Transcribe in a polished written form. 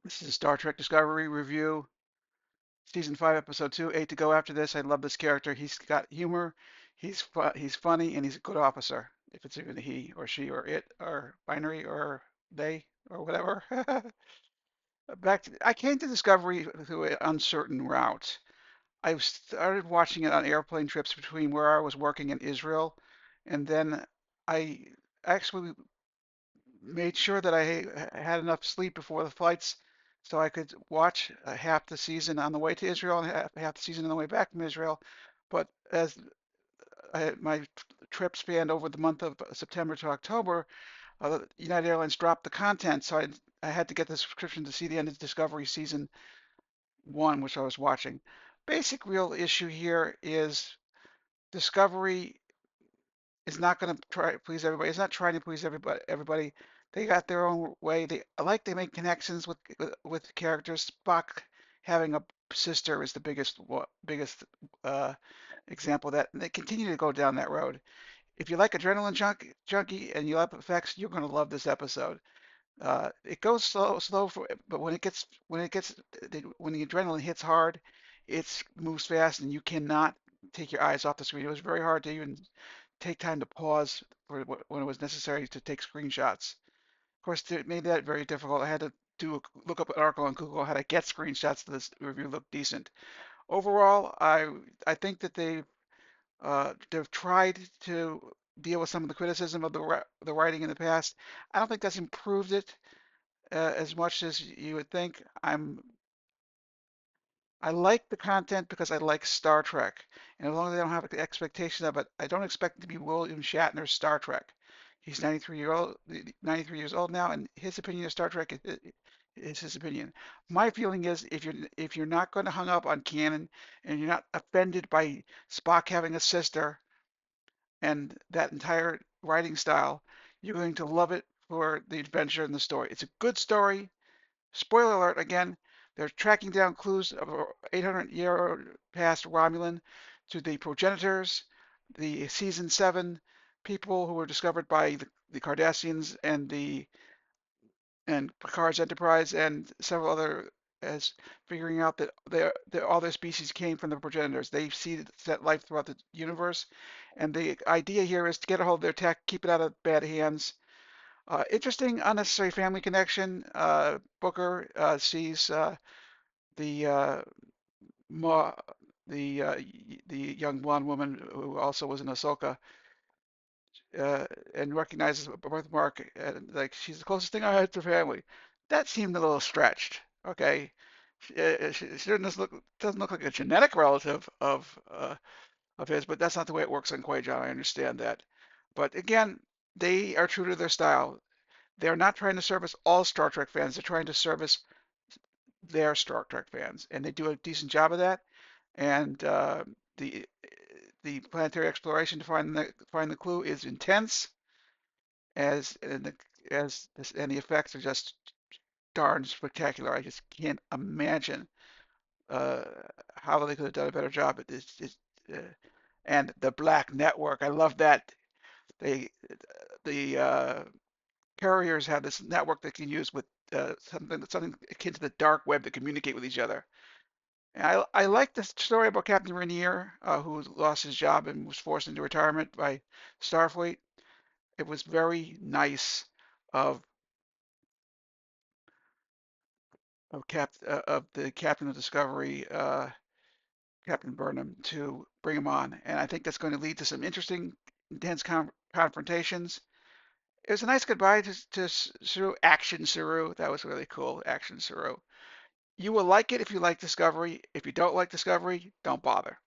This is a Star Trek Discovery review, season 5, episode 2. 8 to go after this. I love this character. He's got humor, he's funny, and he's a good officer. If it's even a he or she or it or binary or they or whatever. I came to Discovery through an uncertain route. I started watching it on airplane trips between where I was working in Israel, and then I actually made sure that I had enough sleep before the flights so I could watch half the season on the way to Israel and half the season on the way back from Israel. But as my trip spanned over the month of September to October, United Airlines dropped the content, so I had to get the subscription to see the end of Discovery season 1, which I was watching. Basic real issue here is Discovery is not going to try to please everybody. It's not trying to please everybody. They got their own way. They make connections with characters. Spock having a sister is the biggest uh, example of that. And they continue to go down that road. If you like adrenaline junkie and you love effects, you're going to love this episode. It goes slow but when the adrenaline hits hard, it moves fast, and you cannot take your eyes off the screen. It was very hard to even take time to pause for when it was necessary to take screenshots. Of course, it made that very difficult. I had to look up an article on Google how to get screenshots so this review look decent. Overall, I think that they've tried to deal with some of the criticism of the writing in the past. I don't think that's improved it as much as you would think. I like the content because I like Star Trek, and as long as I don't have an expectation of it, I don't expect it to be William Shatner's Star Trek. He's 93 years old now, and his opinion of Star Trek is his opinion. My feeling is if you're not going to hung up on canon and you're not offended by Spock having a sister and that entire writing style, you're going to love it for the adventure and the story. It's a good story. Spoiler alert again, they're tracking down clues of 800-year past Romulan to the progenitors, the season 7 people who were discovered by the Cardassians and Picard's Enterprise and several other as figuring out that all their species came from the progenitors. They see set life throughout the universe, and the idea here is to get a hold of their tech, keep it out of bad hands. Interesting, unnecessary family connection. Booker sees the Ma, the uh, the young blonde woman who also was in Ahsoka, uh, and recognizes a birthmark, and like she's the closest thing I had to family. That seemed a little stretched. Okay, she doesn't look like a genetic relative of his, but that's not the way it works on Quajon. I understand that, but again, they are true to their style. They're not trying to service all Star Trek fans. They're trying to service their Star Trek fans, and they do a decent job of that. And the the planetary exploration to find the clue is intense, and the effects are just darn spectacular. I just can't imagine uh, how they could have done a better job at this. And the Black Network, I love that. They the carriers have this network they can use with something akin to the dark web to communicate with each other. And I like the story about Captain Rainier, who lost his job and was forced into retirement by Starfleet. It was very nice of of the captain of Discovery, Captain Burnham, to bring him on, and I think that's going to lead to some interesting, intense confrontations. It was a nice goodbye to Saru, Action Saru. That was really cool, Action Saru. You will like it if you like Discovery. If you don't like Discovery, don't bother.